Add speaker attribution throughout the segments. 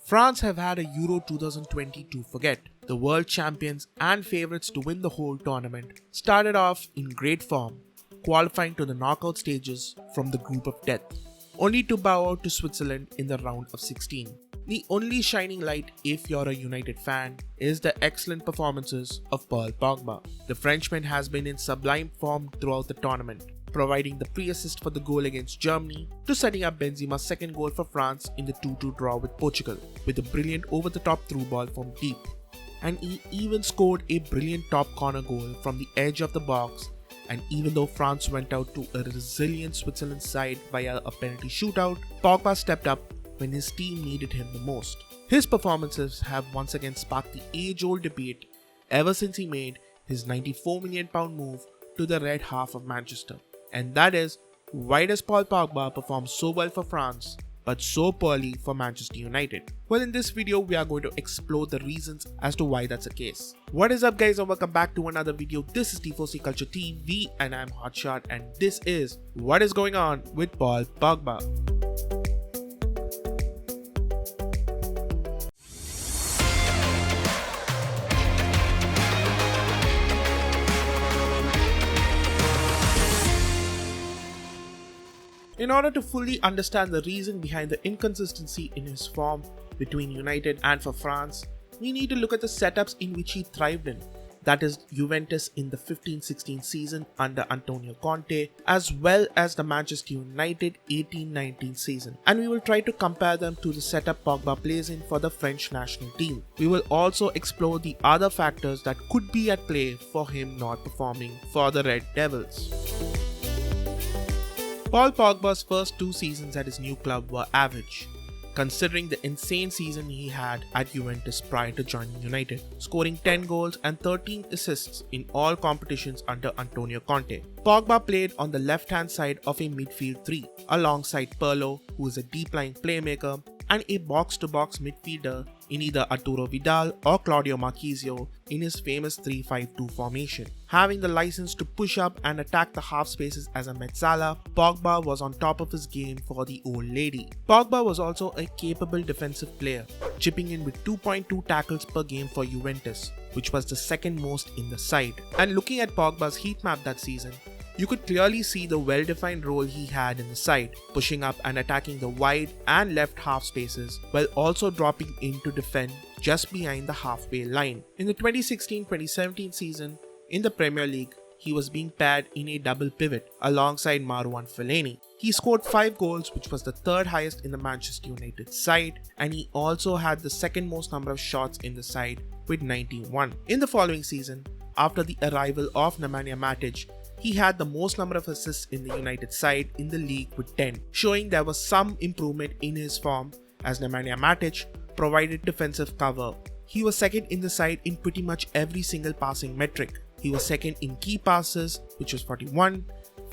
Speaker 1: France have had a Euro 2020 to forget. The world champions and favourites to win the whole tournament started off in great form, qualifying to the knockout stages from the group of death, only to bow out to Switzerland in the round of 16. The only shining light, if you're a United fan, is the excellent performances of Paul Pogba. The Frenchman has been in sublime form throughout the tournament, providing the pre-assist for the goal against Germany to setting up Benzema's second goal for France in the 2-2 draw with Portugal, with a brilliant over-the-top through ball from deep. And he even scored a brilliant top corner goal from the edge of the box. And even though France went out to a resilient Switzerland side via a penalty shootout, Pogba stepped up when his team needed him the most. His performances have once again sparked the age-old debate ever since he made his £94 million move to the red half of Manchester. And that is, why does Paul Pogba perform so well for France but so poorly for Manchester United? Well, in this video we are going to explore the reasons as to why that's the case. What is up guys, and welcome back to another video. This is T4C Culture TV and I'm Hotshot, and this is what is going on with Paul Pogba. In order to fully understand the reason behind the inconsistency in his form between United and for France, we need to look at the setups in which he thrived in. That is Juventus in the 15-16 season under Antonio Conte, as well as the Manchester United 18-19 season. And we will try to compare them to the setup Pogba plays in for the French national team. We will also explore the other factors that could be at play for him not performing for the Red Devils. Paul Pogba's first two seasons at his new club were average, considering the insane season he had at Juventus prior to joining United, scoring 10 goals and 13 assists in all competitions under Antonio Conte. Pogba played on the left-hand side of a midfield three, alongside Pirlo, who is a deep-lying playmaker, and a box-to-box midfielder in either Arturo Vidal or Claudio Marchisio in his famous 3-5-2 formation. Having the license to push up and attack the half spaces as a mezzala, Pogba was on top of his game for the old lady. Pogba was also a capable defensive player, chipping in with 2.2 tackles per game for Juventus, which was the second most in the side. And looking at Pogba's heat map that season, you could clearly see the well-defined role he had in the side, pushing up and attacking the wide and left half spaces while also dropping in to defend just behind the halfway line. In the 2016-2017 season in the Premier League, he was being paired in a double pivot alongside Marouane Fellaini. He scored 5 goals, which was the third highest in the Manchester United side, and he also had the second most number of shots in the side with 91. In the following season, after the arrival of Nemanja Matic, he had the most number of assists in the United side in the league with 10, showing there was some improvement in his form as Nemanja Matic provided defensive cover. He was second in the side in pretty much every single passing metric. He was second in key passes, which was 41,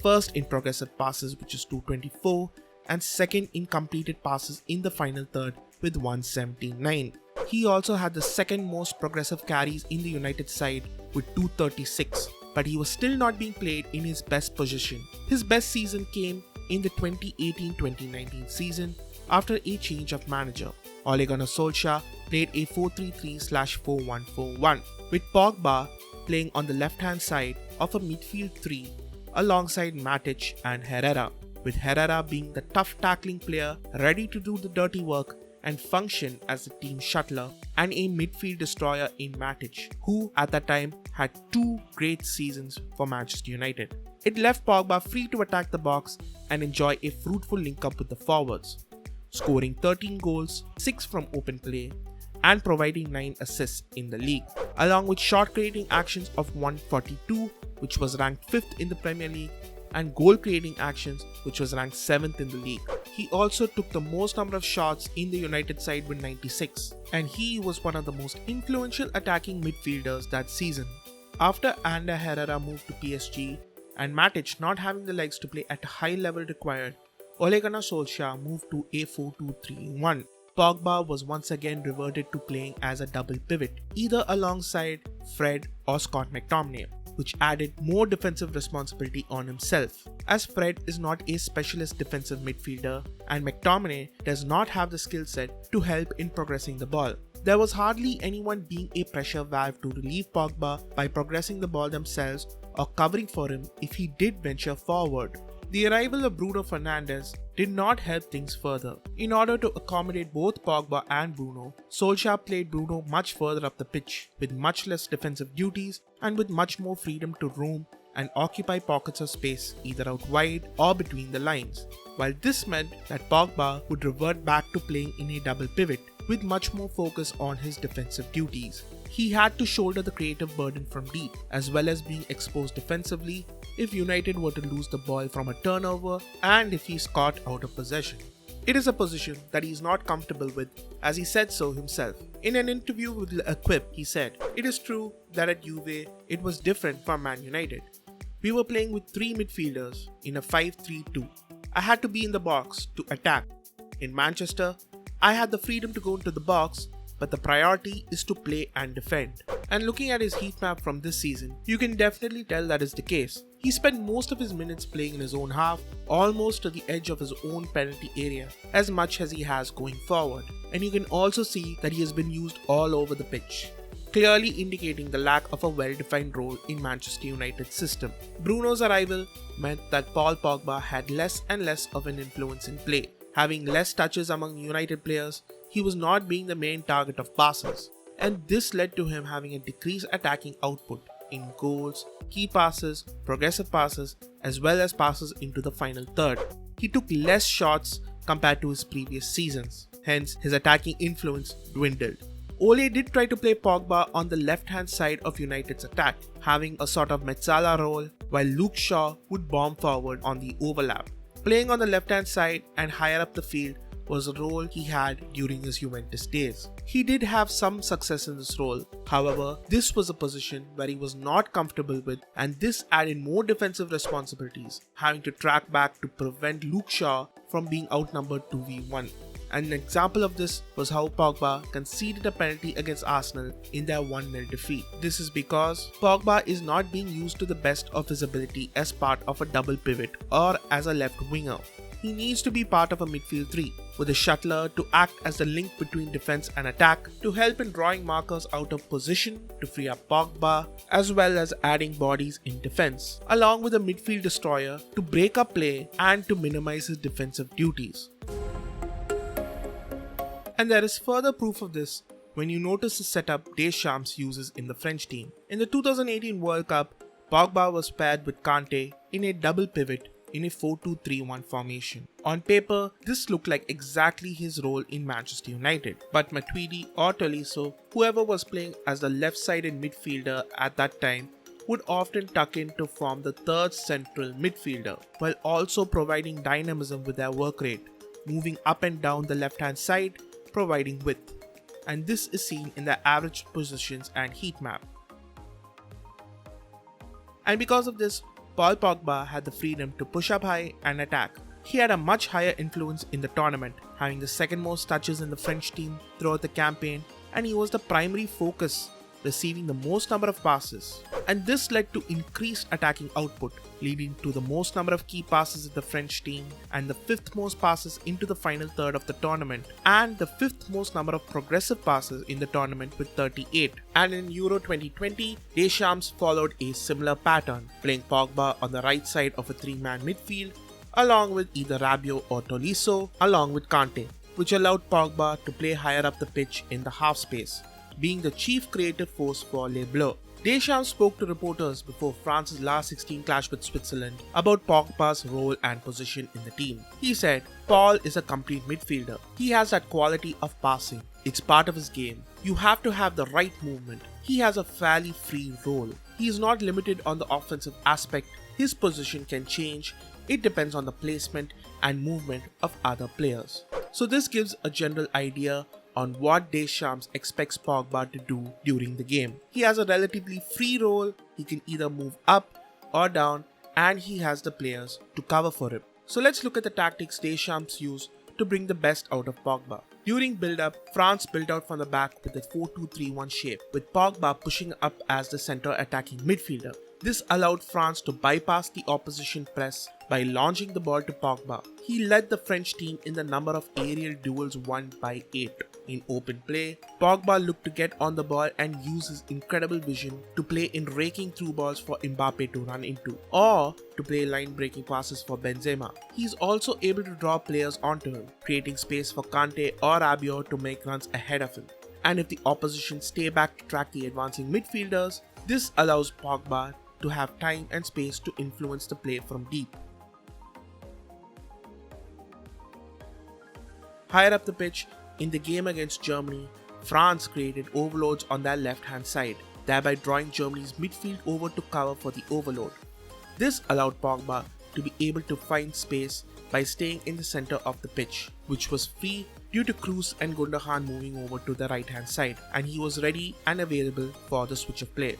Speaker 1: first in progressive passes, which is 224, and second in completed passes in the final third with 179. He also had the second most progressive carries in the United side with 236. But he was still not being played in his best position. His best season came in the 2018-2019 season after a change of manager. Ole Gunnar Solskjaer played a 4-3-3/4-1-4-1, with Pogba playing on the left-hand side of a midfield three alongside Matic and Herrera, with Herrera being the tough tackling player ready to do the dirty work and function as the team shuttler, and a midfield destroyer in Matic, who at that time had 2 great seasons for Manchester United. It left Pogba free to attack the box and enjoy a fruitful link-up with the forwards, scoring 13 goals, 6 from open play, and providing 9 assists in the league, along with shot creating actions of 142, which was ranked 5th in the Premier League, and goal creating actions, which was ranked 7th in the league. He also took the most number of shots in the United side with 96, and he was one of the most influential attacking midfielders that season. After Ander Herrera moved to PSG and Matic not having the legs to play at a high level required, Ole Gunnar Solskjaer moved to a 4-2-3-1. Pogba was once again reverted to playing as a double pivot, either alongside Fred or Scott McTominay. which added more defensive responsibility on himself, as Fred is not a specialist defensive midfielder and McTominay does not have the skill set to help in progressing the ball. There was hardly anyone being a pressure valve to relieve Pogba by progressing the ball themselves or covering for him if he did venture forward. The arrival of Bruno Fernandes did not help things further. In order to accommodate both Pogba and Bruno, Solskjaer played Bruno much further up the pitch, with much less defensive duties and with much more freedom to roam and occupy pockets of space either out wide or between the lines, while this meant that Pogba would revert back to playing in a double pivot with much more focus on his defensive duties. He had to shoulder the creative burden from deep, as well as being exposed defensively if United were to lose the ball from a turnover and if he's caught out of possession. It is a position that he is not comfortable with, as he said so himself. In an interview with Equip, he said, "It is true that at Juve, it was different from Man United. We were playing with 3 midfielders in a 5-3-2. I had to be in the box to attack. In Manchester, I had the freedom to go into the box, but the priority is to play and defend." And looking at his heat map from this season, you can definitely tell that is the case. He spent most of his minutes playing in his own half, almost to the edge of his own penalty area, as much as he has going forward. And you can also see that he has been used all over the pitch, clearly indicating the lack of a well-defined role in Manchester United's system. Bruno's arrival meant that Paul Pogba had less and less of an influence in play. Having less touches among United players, he was not being the main target of passes, and this led to him having a decreased attacking output in goals, key passes, progressive passes, as well as passes into the final third. He took less shots compared to his previous seasons, hence his attacking influence dwindled. Ole did try to play Pogba on the left-hand side of United's attack, having a sort of Mezzala role, while Luke Shaw would bomb forward on the overlap. Playing on the left-hand side and higher up the field was a role he had during his Juventus days. He did have some success in this role, however, this was a position where he was not comfortable with, and this added more defensive responsibilities, having to track back to prevent Luke Shaw from being outnumbered 2v1. And an example of this was how Pogba conceded a penalty against Arsenal in their 1-0 defeat. This is because Pogba is not being used to the best of his ability as part of a double pivot or as a left winger. He needs to be part of a midfield 3, with a shuttler to act as the link between defense and attack, to help in drawing markers out of position to free up Pogba, as well as adding bodies in defense, along with a midfield destroyer to break up play and to minimize his defensive duties. And there is further proof of this when you notice the setup Deschamps uses in the French team. In the 2018 World Cup, Pogba was paired with Kanté in a double pivot in a 4-2-3-1 formation. On paper, this looked like exactly his role in Manchester United, but Matuidi or Tolisso, whoever was playing as the left-sided midfielder at that time, would often tuck in to form the third central midfielder, while also providing dynamism with their work rate, moving up and down the left-hand side, providing width. And this is seen in their average positions and heat map. And because of this, Paul Pogba had the freedom to push up high and attack. He had a much higher influence in the tournament, having the second most touches in the French team throughout the campaign, and he was the primary focus, receiving the most number of passes. And this led to increased attacking output, leading to the most number of key passes in the French team and the 5th most passes into the final third of the tournament, and the 5th most number of progressive passes in the tournament with 38. And in Euro 2020, Deschamps followed a similar pattern, playing Pogba on the right side of a 3-man midfield, along with either Rabiot or Tolisso, along with Kanté, which allowed Pogba to play higher up the pitch in the half space, being the chief creative force for Les Bleus. Deschamps spoke to reporters before France's last 16 clash with Switzerland about Pogba's role and position in the team. He said, "Paul is a complete midfielder. He has that quality of passing. It's part of his game. You have to have the right movement. He has a fairly free role. He is not limited on the offensive aspect. His position can change. It depends on the placement and movement of other players." So this gives a general idea on what Deschamps expects Pogba to do during the game. He has a relatively free role, he can either move up or down, and he has the players to cover for him. So let's look at the tactics Deschamps used to bring the best out of Pogba. During build-up, France built out from the back with a 4-2-3-1 shape, with Pogba pushing up as the center attacking midfielder. This allowed France to bypass the opposition press by launching the ball to Pogba. He led the French team in the number of aerial duels won by 8. In open play, Pogba looked to get on the ball and use his incredible vision to play in raking through balls for Mbappe to run into, or to play line-breaking passes for Benzema. He's also able to draw players onto him, creating space for Kante or Rabiot to make runs ahead of him. And if the opposition stay back to track the advancing midfielders, this allows Pogba to have time and space to influence the play from deep. Higher up the pitch, in the game against Germany, France created overloads on their left-hand side, thereby drawing Germany's midfield over to cover for the overload. This allowed Pogba to be able to find space by staying in the center of the pitch, which was free due to Kroos and Gundogan moving over to the right-hand side, and he was ready and available for the switch of play.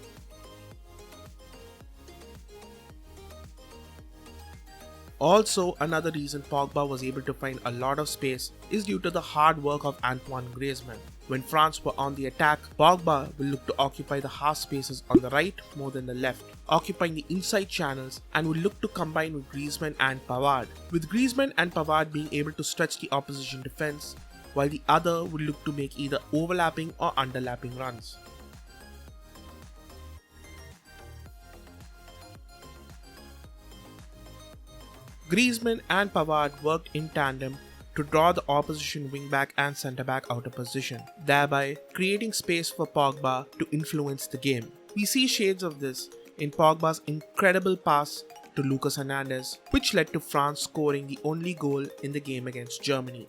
Speaker 1: Also, another reason Pogba was able to find a lot of space is due to the hard work of Antoine Griezmann. When France were on the attack, Pogba will look to occupy the half spaces on the right more than the left, occupying the inside channels, and will look to combine with Griezmann and Pavard, with Griezmann and Pavard being able to stretch the opposition defense, while the other would look to make either overlapping or underlapping runs. Griezmann and Pavard worked in tandem to draw the opposition wingback and centre-back out of position, thereby creating space for Pogba to influence the game. We see shades of this in Pogba's incredible pass to Lucas Hernandez, which led to France scoring the only goal in the game against Germany.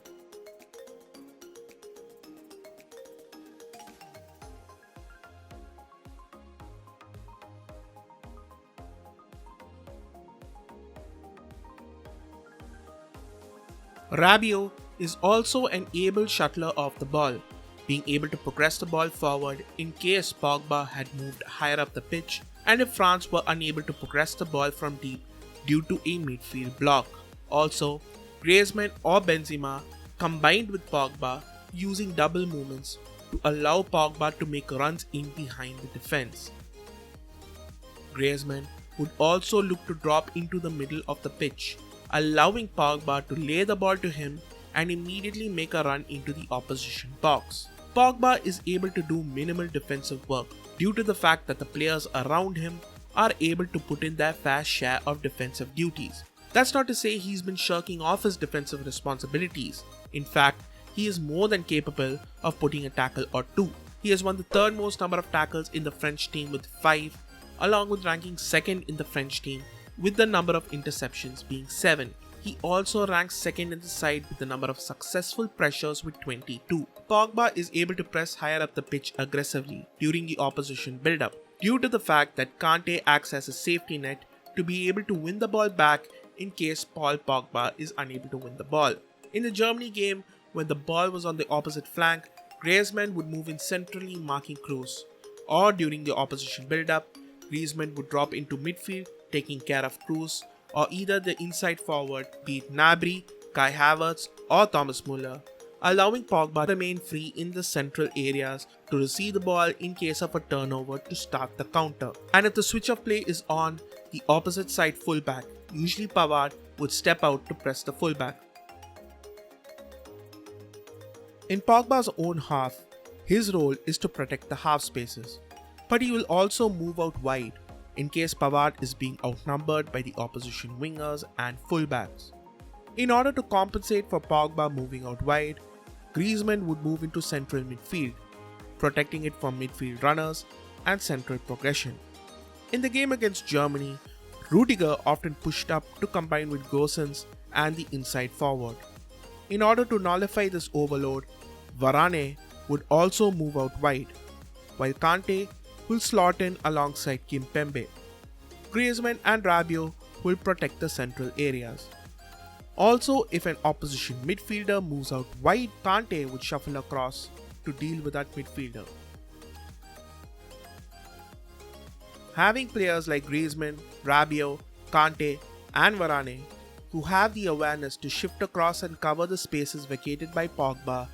Speaker 1: Rabiot is also an able shuttler of the ball, being able to progress the ball forward in case Pogba had moved higher up the pitch and if France were unable to progress the ball from deep due to a midfield block. Also, Griezmann or Benzema combined with Pogba using double movements to allow Pogba to make runs in behind the defense. Griezmann would also look to drop into the middle of the pitch, allowing Pogba to lay the ball to him and immediately make a run into the opposition box. Pogba is able to do minimal defensive work due to the fact that the players around him are able to put in their fair share of defensive duties. That's not to say he's been shirking off his defensive responsibilities. In fact, he is more than capable of putting a tackle or two. He has won the third most number of tackles in the French team with 5, along with ranking second in the French team with the number of interceptions being 7. He also ranks second in the side with the number of successful pressures with 22. Pogba is able to press higher up the pitch aggressively during the opposition build-up due to the fact that Kante acts as a safety net to be able to win the ball back in case Paul Pogba is unable to win the ball. In the Germany game, when the ball was on the opposite flank, Griezmann would move in centrally marking Kroos, or during the opposition build-up, Griezmann would drop into midfield taking care of Kroos, or either the inside forward, be it Gnabry, Kai Havertz or Thomas Muller, allowing Pogba to remain free in the central areas to receive the ball in case of a turnover to start the counter. And if the switch of play is on, the opposite side fullback, usually Pavard, would step out to press the fullback. In Pogba's own half, his role is to protect the half spaces, but he will also move out wide in case Pavard is being outnumbered by the opposition wingers and fullbacks. In order to compensate for Pogba moving out wide, Griezmann would move into central midfield, protecting it from midfield runners and central progression. In the game against Germany, Rudiger often pushed up to combine with Gosens and the inside forward. In order to nullify this overload, Varane would also move out wide, while Kante will slot in alongside Kimpembe. Griezmann and Rabiot will protect the central areas. Also, if an opposition midfielder moves out wide, Kante would shuffle across to deal with that midfielder. Having players like Griezmann, Rabiot, Kante and Varane who have the awareness to shift across and cover the spaces vacated by Pogba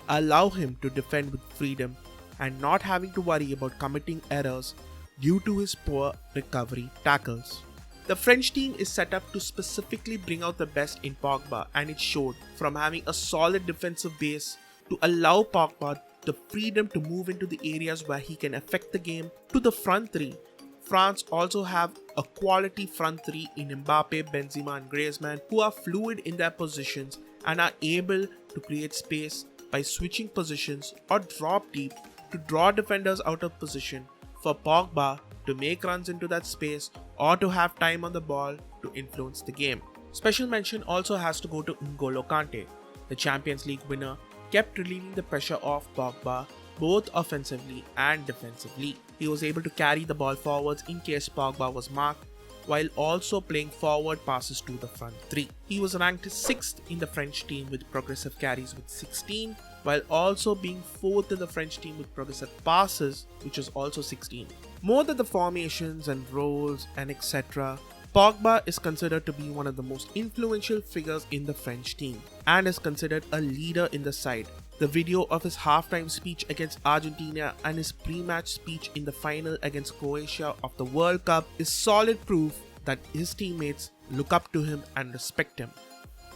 Speaker 1: allow him to defend with freedom and not having to worry about committing errors due to his poor recovery tackles. The French team is set up to specifically bring out the best in Pogba, and it showed, from having a solid defensive base to allow Pogba the freedom to move into the areas where he can affect the game, to the front three. France also have a quality front three in Mbappe, Benzema and Griezmann, who are fluid in their positions and are able to create space by switching positions or drop deep to draw defenders out of position for Pogba to make runs into that space or to have time on the ball to influence the game. Special mention also has to go to N'Golo Kante. The Champions League winner kept relieving the pressure off Pogba both offensively and defensively. He was able to carry the ball forwards in case Pogba was marked, while also playing forward passes to the front three. He was ranked 6th in the French team with progressive carries with 16, while also being 4th in the French team with progressive passes, which is also 16. More than the formations and roles and etc., Pogba is considered to be one of the most influential figures in the French team and is considered a leader in the side. The video of his halftime speech against Argentina and his pre-match speech in the final against Croatia of the World Cup is solid proof that his teammates look up to him and respect him.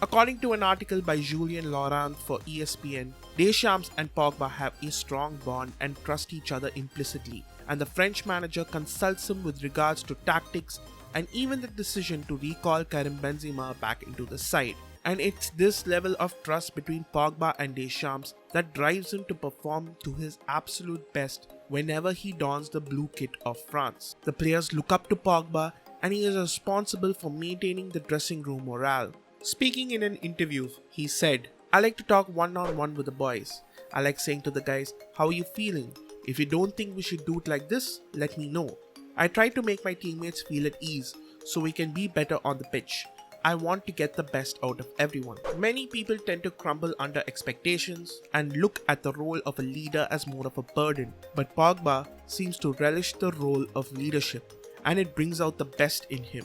Speaker 1: According to an article by Julien Laurent for ESPN, Deschamps and Pogba have a strong bond and trust each other implicitly, and the French manager consults him with regards to tactics and even the decision to recall Karim Benzema back into the side. And it's this level of trust between Pogba and Deschamps that drives him to perform to his absolute best whenever he dons the blue kit of France. The players look up to Pogba and he is responsible for maintaining the dressing room morale. Speaking in an interview, he said, "I like to talk one-on-one with the boys. I like saying to the guys, how are you feeling? If you don't think we should do it like this, let me know. I try to make my teammates feel at ease so we can be better on the pitch. I want to get the best out of everyone." Many people tend to crumble under expectations and look at the role of a leader as more of a burden, but Pogba seems to relish the role of leadership, and it brings out the best in him.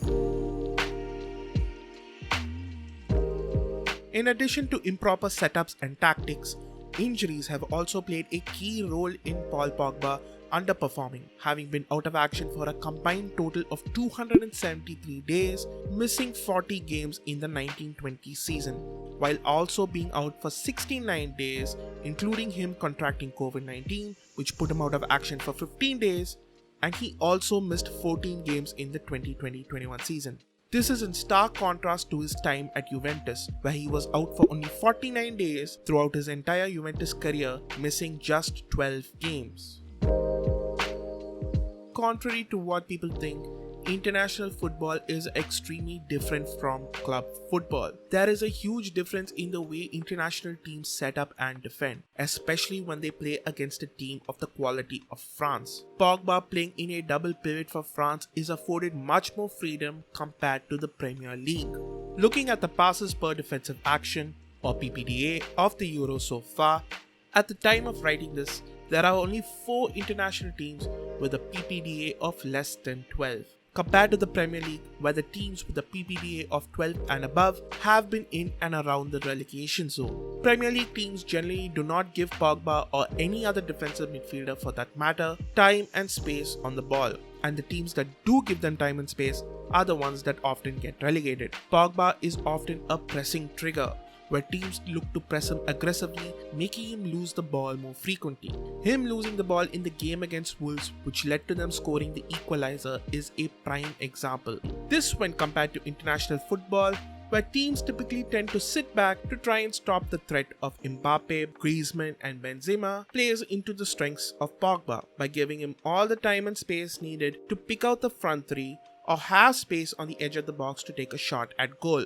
Speaker 1: In addition to improper setups and tactics, injuries have also played a key role in Paul Pogba underperforming, having been out of action for a combined total of 273 days, missing 40 games in the 1920 season, while also being out for 69 days, including him contracting COVID-19, which put him out of action for 15 days, and he also missed 14 games in the 2020-21 season. This is in stark contrast to his time at Juventus, where he was out for only 49 days throughout his entire Juventus career, missing just 12 games. Contrary to what people think, international football is extremely different from club football. There is a huge difference in the way international teams set up and defend, especially when they play against a team of the quality of France. Pogba playing in a double pivot for France is afforded much more freedom compared to the Premier League. Looking at the passes per defensive action, or PPDA, of the Euro so far, at the time of writing this, there are only 4 international teams with a PPDA of less than 12, compared to the Premier League, where the teams with a PPDA of 12 and above have been in and around the relegation zone. Premier League teams generally do not give Pogba, or any other defensive midfielder for that matter, time and space on the ball, and the teams that do give them time and space are the ones that often get relegated. Pogba is often a pressing trigger, where teams look to press him aggressively, making him lose the ball more frequently. Him losing the ball in the game against Wolves, which led to them scoring the equalizer, is a prime example. This when compared to international football, where teams typically tend to sit back to try and stop the threat of Mbappe, Griezmann and Benzema, plays into the strengths of Pogba by giving him all the time and space needed to pick out the front three or have space on the edge of the box to take a shot at goal.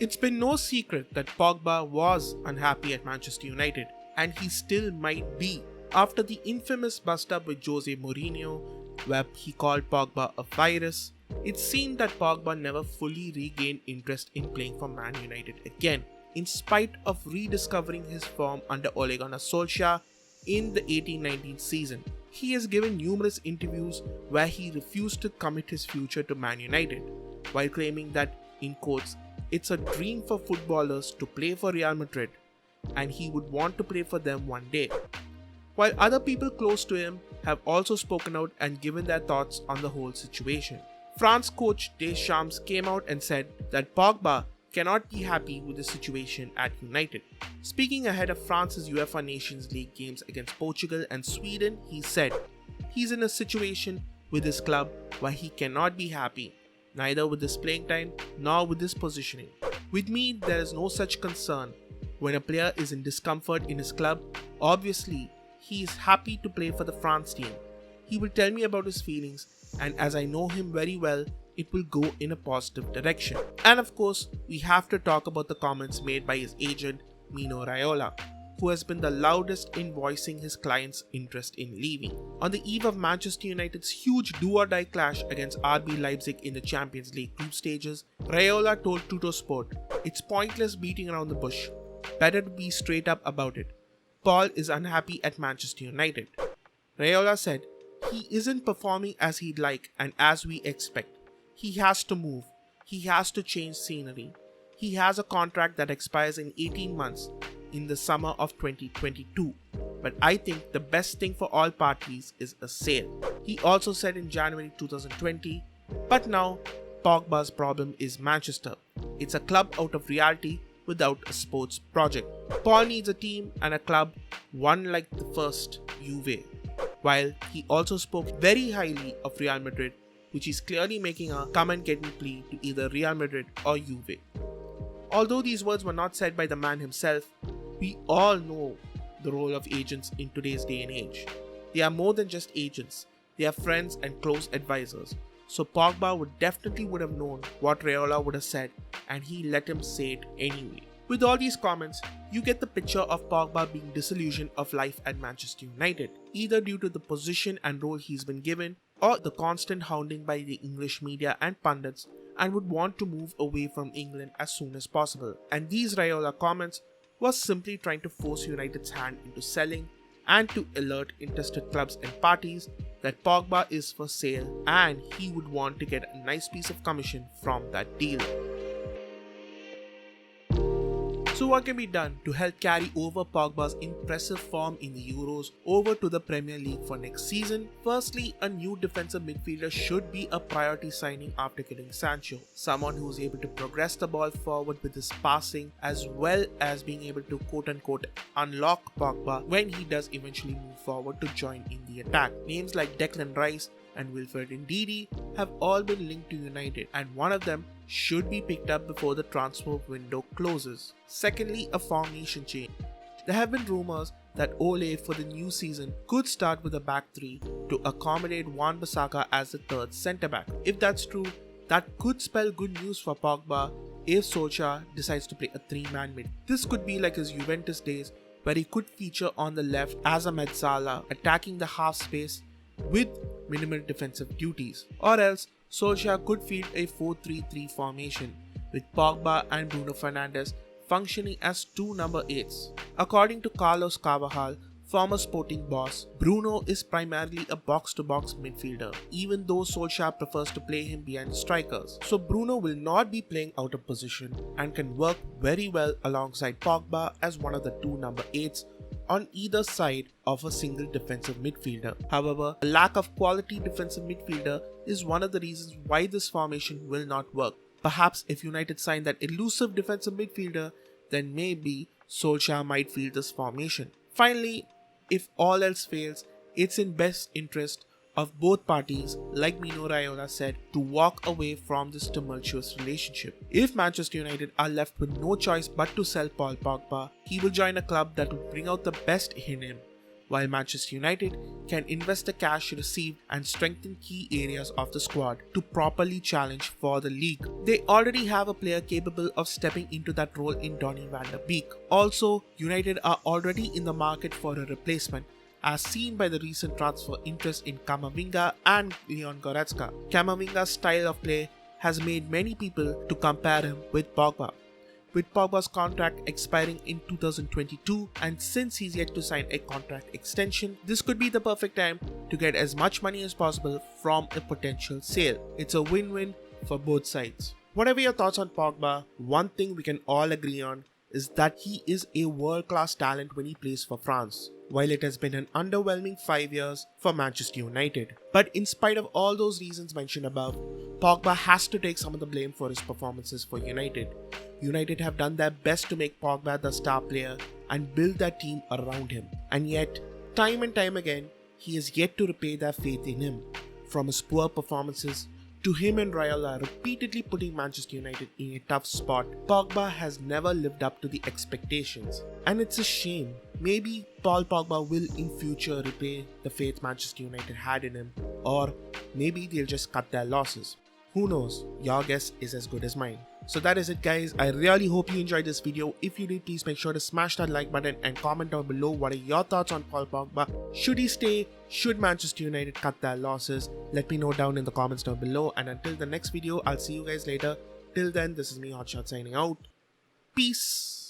Speaker 1: It's been no secret that Pogba was unhappy at Manchester United, and he still might be. After the infamous bust-up with Jose Mourinho, where he called Pogba a virus, it seemed that Pogba never fully regained interest in playing for Man United again, in spite of rediscovering his form under Ole Gunnar Solskjaer in the 18-19 season. He has given numerous interviews where he refused to commit his future to Man United, while claiming that, in quotes, it's a dream for footballers to play for Real Madrid, and he would want to play for them one day. while other people close to him have also spoken out and given their thoughts on the whole situation. France coach Deschamps came out and said that Pogba cannot be happy with the situation at United. Speaking ahead of France's UEFA Nations League games against Portugal and Sweden, he said he's in a situation with his club where he cannot be happy, neither with his playing time nor with his positioning. With me, there is no such concern. When a player is in discomfort in his club, obviously he is happy to play for the France team. He will tell me about his feelings, and as I know him very well, it will go in a positive direction. And of course, we have to talk about the comments made by his agent Mino Raiola, who has been the loudest in voicing his client's interest in leaving. On the eve of Manchester United's huge do-or-die clash against RB Leipzig in the Champions League group stages, Raiola told Tuttosport, "It's pointless beating around the bush. Better to be straight up about it. Paul is unhappy at Manchester United." Raiola said, "He isn't performing as he'd like and as we expect. He has to move. He has to change scenery. He has a contract that expires in 18 months in the summer of 2022. But I think the best thing for all parties is a sale." He also said in January 2020, "But now, Pogba's problem is Manchester. It's a club out of reality without a sports project. Paul needs a team and a club, one like the first, Juve." While he also spoke very highly of Real Madrid, which is clearly making a come-and-get-me plea to either Real Madrid or Juve. Although these words were not said by the man himself, we all know the role of agents in today's day and age. They are more than just agents, they are friends and close advisors. So Pogba would have known what Raiola would have said, and he let him say it anyway. With all these comments, you get the picture of Pogba being disillusioned of life at Manchester United, either due to the position and role he's been given, or the constant hounding by the English media and pundits, and would want to move away from England as soon as possible. And these Raiola comments was simply trying to force United's hand into selling and to alert interested clubs and parties that Pogba is for sale and he would want to get a nice piece of commission from that deal. So what can be done to help carry over Pogba's impressive form in the Euros over to the Premier League for next season? Firstly, a new defensive midfielder should be a priority signing after getting Sancho, someone who is able to progress the ball forward with his passing as well as being able to quote-unquote unlock Pogba when he does eventually move forward to join in the attack. Names like Declan Rice and Wilfred Ndidi have all been linked to United, and one of them should be picked up before the transfer window closes. Secondly, a formation change. There have been rumors that Ole for the new season could start with a back three to accommodate Wan-Bissaka as the third centre back. If that's true, that could spell good news for Pogba if Solskjaer decides to play a three-man mid. This could be like his Juventus days, where he could feature on the left as a mezzala, attacking the half space with minimal defensive duties. Or else, Solskjaer could field a 4-3-3 formation with Pogba and Bruno Fernandes functioning as two number 8s. According to Carlos Carvajal, former Sporting boss, Bruno is primarily a box-to-box midfielder, even though Solskjaer prefers to play him behind strikers. So Bruno will not be playing out of position and can work very well alongside Pogba as one of the two number 8s on either side of a single defensive midfielder. However, a lack of quality defensive midfielder is one of the reasons why this formation will not work. Perhaps if United sign that elusive defensive midfielder, then maybe Solskjaer might field this formation. Finally, if all else fails, it's in best interest of both parties, like Mino Raiola said, to walk away from this tumultuous relationship. If Manchester United are left with no choice but to sell Paul Pogba, he will join a club that will bring out the best in him, while Manchester United can invest the cash received and strengthen key areas of the squad to properly challenge for the league. They already have a player capable of stepping into that role in Donny van der Beek. Also, United are already in the market for a replacement, as seen by the recent transfer interest in Camavinga and Leon Goretzka. Camavinga's style of play has made many people to compare him with Pogba. With Pogba's contract expiring in 2022, and since he's yet to sign a contract extension, this could be the perfect time to get as much money as possible from a potential sale. It's a win-win for both sides. Whatever your thoughts on Pogba, one thing we can all agree on is that he is a world-class talent when he plays for France, while it has been an underwhelming 5 years for Manchester United. But in spite of all those reasons mentioned above, Pogba has to take some of the blame for his performances for United. United have done their best to make Pogba the star player and build their team around him. And yet, time and time again, he has yet to repay their faith in him. From his poor performances to him and Raiola repeatedly putting Manchester United in a tough spot, Pogba has never lived up to the expectations. And it's a shame. Maybe Paul Pogba will in future repay the faith Manchester United had in him, or maybe they'll just cut their losses. Who knows? Your guess is as good as mine. So that is it, guys. I really hope you enjoyed this video. If you did, please make sure to smash that like button and comment down below what are your thoughts on Paul Pogba. Should he stay? Should Manchester United cut their losses? Let me know down in the comments down below. And until the next video, I'll see you guys later. Till then, this is me, Hotshot, signing out. Peace.